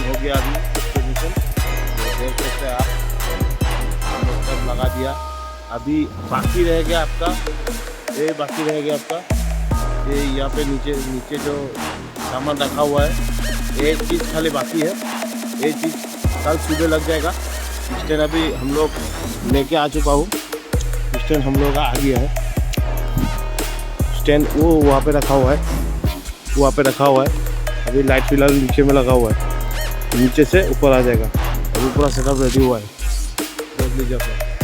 हो गया अभी फिनिशिंग, देख सकते हैं आप, हम लोग सब लगा दिया। अभी बाकी रह गया आपका, ये बाकी रह गया आपका, ये यहाँ पे नीचे जो सामान रखा हुआ है, एक चीज़ खाली बाकी है, ये चीज़ कल सुबह लग जाएगा। स्टैंड अभी हम लोग लेके आ चुका हूँ, स्टैंड हम लोग का आ गया है। स्टैंड वो वहाँ पे रखा हुआ है, वहाँ पे रखा हुआ है। अभी लाइट फिलहाल नीचे में लगा हुआ है, नीचे से ऊपर आ जाएगा। अभी पूरा सेटअप रेडी हुआ है, देख लीजिए आप।